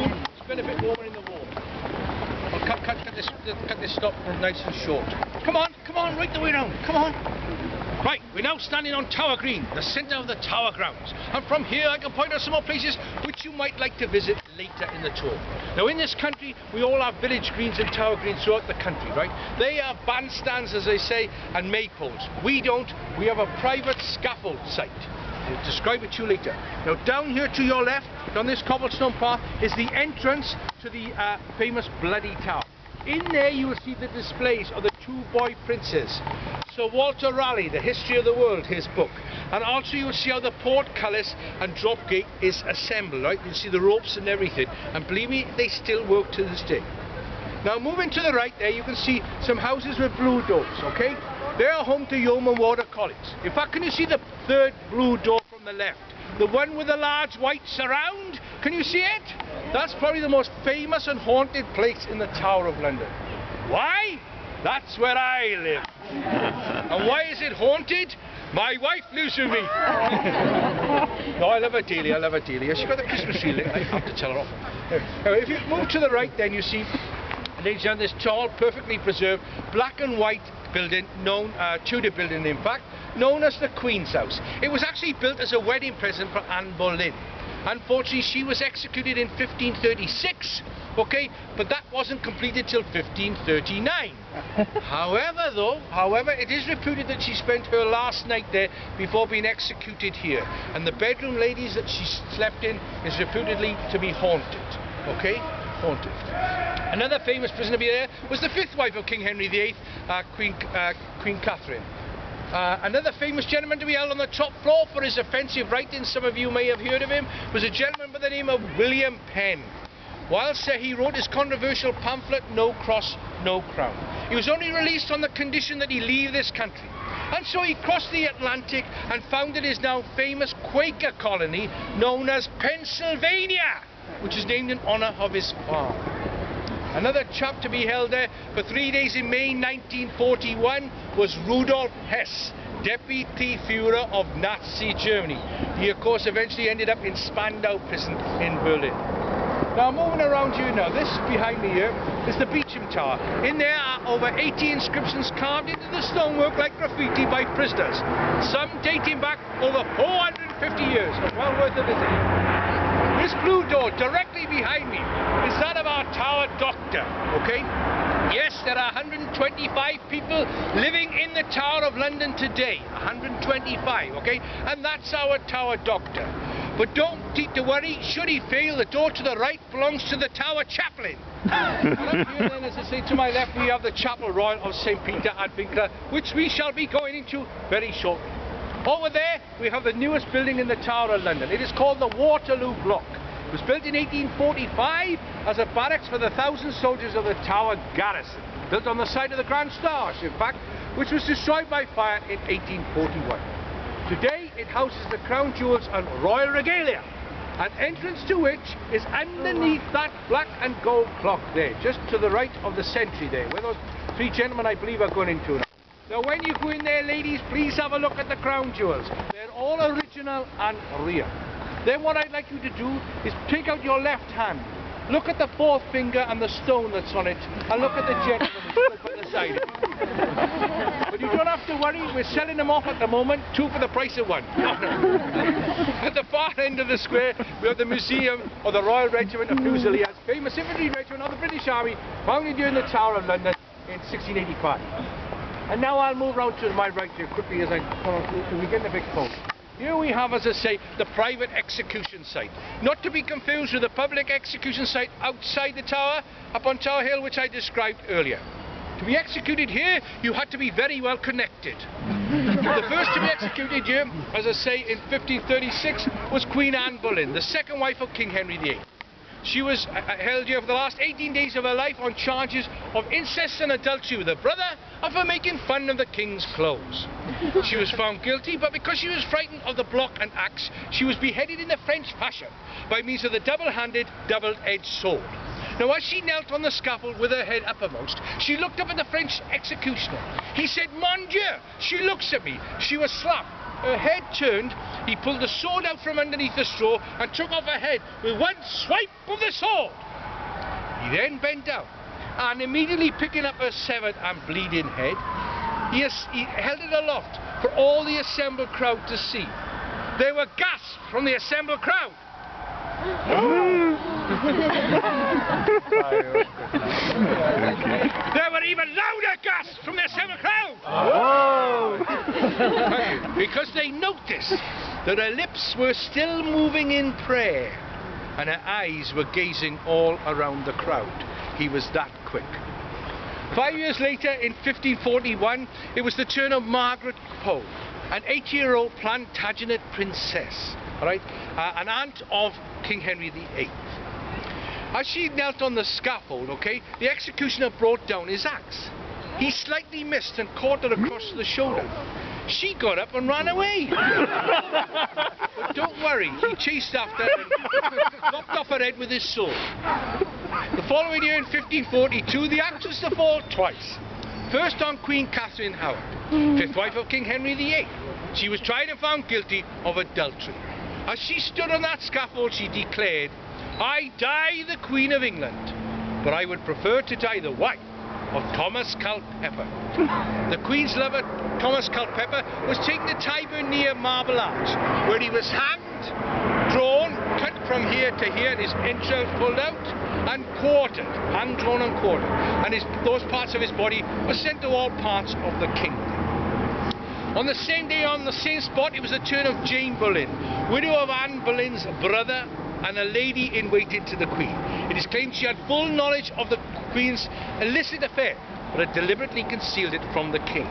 It's been a bit warmer in the wall. I'll cut this stop nice and short. Come on, right the way round. Come on. Right, we're now standing on Tower Green, the centre of the Tower grounds. And from here I can point out some more places which you might like to visit later in the tour. Now in this country, we all have village greens and Tower Greens throughout the country, right? They are bandstands, as they say, and maypoles. We don't. We have a private scaffold site. I'll describe it to you later. Now down here to your left, on this cobblestone path, is the entrance to the famous Bloody Tower. In there you will see the displays of the two boy princes. Sir Walter Raleigh, The History of the World, his book. And also you will see how the portcullis and drop gate is assembled, right? You'll see the ropes and everything. And believe me, they still work to this day. Now moving to the right there, you can see some houses with blue doors, okay? They are home to Yeoman Water College. In fact, can you see the third blue door from the left? The one with the large white surround? Can you see it? That's probably the most famous and haunted place in the Tower of London. Why? That's where I live. And why is it haunted? My wife lives with me. No, I love her dearly, I love her dearly. She's got the Christmas tree lit, I have to tell her off. Now, if you move to the right, then you see this tall, perfectly preserved, black and white building, Tudor building in fact, known as the Queen's House. It was actually built as a wedding present for Anne Boleyn. Unfortunately, she was executed in 1536, okay, but that wasn't completed till 1539. However, it is reputed that she spent her last night there before being executed here, and the bedroom, ladies, that she slept in is reputedly to be haunted, okay, haunted. Another famous prisoner there was the fifth wife of King Henry VIII, Queen Catherine. Another famous gentleman to be held on the top floor for his offensive writings, some of you may have heard of him, was a gentleman by the name of William Penn. Whilst he wrote his controversial pamphlet, No Cross, No Crown. He was only released on the condition that he leave this country. And so he crossed the Atlantic and founded his now famous Quaker colony known as Pennsylvania, which is named in honour of his farm. Another chap to be held there for 3 days in May 1941 was Rudolf Hess, Deputy Führer of Nazi Germany. He, of course, eventually ended up in Spandau prison in Berlin. Now, moving around here now, this behind me here is the Beauchamp Tower. In there are over 80 inscriptions carved into the stonework like graffiti by prisoners, some dating back over 450 years. Well worth a visit. This blue door directly behind me is that of our tower doctor, okay? Yes, there are 125 people living in the Tower of London today, 125, okay? And that's our tower doctor. But don't need to worry, should he fail, the door to the right belongs to the tower chaplain. And up here then, as I say, to my left, we have the Chapel Royal of St. Peter ad Vincula, which we shall be going into very shortly. Over there, we have the newest building in the Tower of London. It is called the Waterloo Block. It was built in 1845 as a barracks for the 1,000 soldiers of the Tower garrison, built on the site of the Grand Star, in fact, which was destroyed by fire in 1841. Today, it houses the crown jewels and royal regalia, an entrance to which is underneath that black and gold clock there, just to the right of the sentry there, where those three gentlemen, I believe, are going into now. Now when you go in there, ladies, please have a look at the crown jewels. They're all original and real. Then what I'd like you to do is take out your left hand, look at the fourth finger and the stone that's on it, and look at the gentleman who's put beside it. But you don't have to worry, we're selling them off at the moment, 2 for the price of 1. At the far end of the square, we have the Museum of the Royal Regiment of Fusiliers, famous infantry regiment of the British Army, founded here in the Tower of London in 1685. And now I'll move round to my right here quickly as I come on, we get the big phone. Here we have, as I say, the private execution site. Not to be confused with the public execution site outside the tower, up on Tower Hill, which I described earlier. To be executed here, you had to be very well connected. The first to be executed here, as I say, in 1536, was Queen Anne Boleyn, the second wife of King Henry VIII. She was held here for the last 18 days of her life on charges of incest and adultery with her brother and for making fun of the king's clothes. She was found guilty, but because she was frightened of the block and axe, she was beheaded in the French fashion by means of the double-handed, double-edged sword. Now, as she knelt on the scaffold with her head uppermost, she looked up at the French executioner. He said, "Mon Dieu, she looks at me." She was slapped her head turned, he pulled the sword out from underneath the straw and took off her head with one swipe of the sword. He then bent down and immediately picking up her severed and bleeding head, he held it aloft for all the assembled crowd to see. There were gasps from the assembled crowd. There were even louder gasps from the assembled crowd. Because they noticed that her lips were still moving in prayer and her eyes were gazing all around the crowd. He was that quick. 5 years later, in 1541, it was the turn of Margaret Pole, an 80-year-old Plantagenet princess, right? An aunt of King Henry VIII. As she knelt on the scaffold, okay, the executioner brought down his axe. He slightly missed and caught her across the shoulder. She got up and ran away. But don't worry, he chased after her and lopped off her head with his sword. The following year, in 1542, the axe was to fall twice. First on Queen Catherine Howard, 5th wife of King Henry VIII. She was tried and found guilty of adultery. As she stood on that scaffold, she declared, "I die the Queen of England, but I would prefer to die the wife of Thomas Culpeper." The Queen's lover, Thomas Culpeper, was taken to Tyburn near Marble Arch, where he was hanged, drawn, cut from here to here, and his entrails pulled out, and quartered, hung, drawn and quartered. And those parts of his body were sent to all parts of the kingdom. On the same day, on the same spot, it was the turn of Jane Boleyn, widow of Anne Boleyn's brother and a lady-in-waiting to the Queen. It is claimed she had full knowledge of the Queen's illicit affair, but had deliberately concealed it from the King.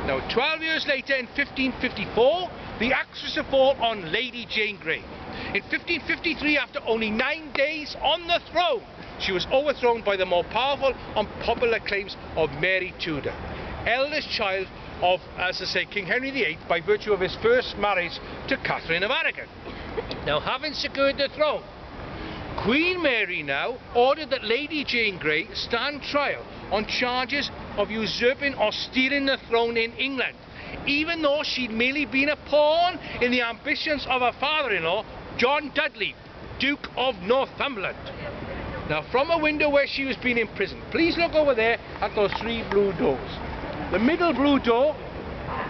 Now, 12 years later, in 1554, the axe was to fall on Lady Jane Grey. In 1553, after only 9 days on the throne, she was overthrown by the more powerful and popular claims of Mary Tudor, eldest child of, as I say, King Henry VIII, by virtue of his first marriage to Catherine of Aragon. Now, having secured the throne, Queen Mary now ordered that Lady Jane Grey stand trial on charges of usurping or stealing the throne in England, even though she'd merely been a pawn in the ambitions of her father-in-law, John Dudley, Duke of Northumberland. Now, from a window where she was being imprisoned, please look over there at those 3 blue doors. The middle blue door,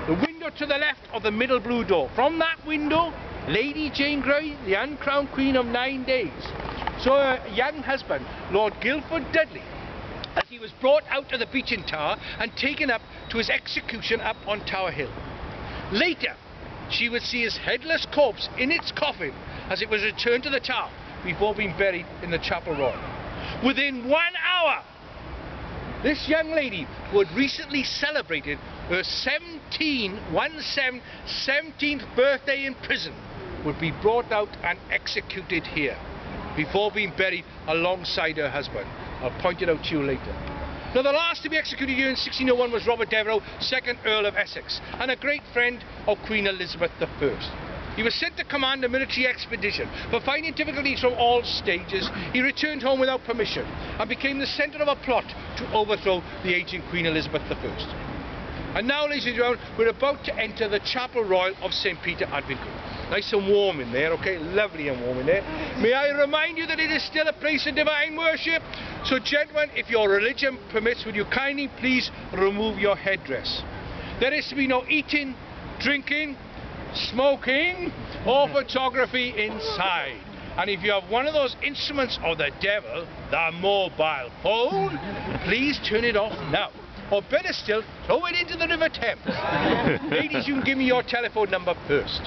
the window to the left of the middle blue door. From that window, Lady Jane Grey, the uncrowned queen of 9 days, saw her young husband, Lord Guildford Dudley, as he was brought out of the Beechin Tower and taken up to his execution up on Tower Hill. Later, she would see his headless corpse in its coffin as it was returned to the tower before being buried in the Chapel Royal. Within 1 hour, this young lady, who had recently celebrated her 17th birthday in prison, would be brought out and executed here before being buried alongside her husband. I'll point it out to you later. Now, the last to be executed here in 1601 was Robert Devereux, 2nd Earl of Essex, and a great friend of Queen Elizabeth I. He was sent to command a military expedition, but finding difficulties from all stages, he returned home without permission and became the centre of a plot to overthrow the aging Queen Elizabeth I. And now, ladies and gentlemen, we're about to enter the Chapel Royal of St. Peter ad Vincula. Nice and warm in there, okay? Lovely and warm in there. May I remind you that it is still a place of divine worship. So, gentlemen, if your religion permits, would you kindly please remove your headdress? There is to be no eating, drinking, smoking or photography inside. And if you have one of those instruments of the devil, the mobile phone, please turn it off now. Or better still, throw it into the River Thames. Ladies, you can give me your telephone number first.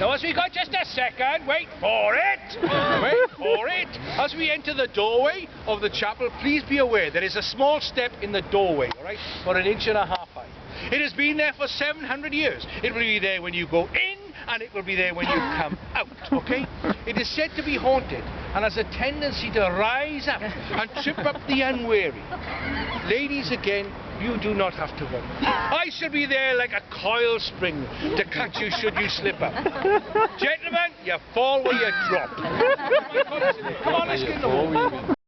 Now, as we got just a second, wait for it. Wait for it. As we enter the doorway of the chapel, please be aware there is a small step in the doorway, all right, for 1.5 inches high. It has been there for 700 years. It will be there when you go in, and it will be there when you come out, okay? It is said to be haunted and has a tendency to rise up and trip up the unwary. Ladies, again, you do not have to worry. I shall be there like a coiled spring to catch you should you slip up. Gentlemen, you fall where you drop. Come on, let's get them.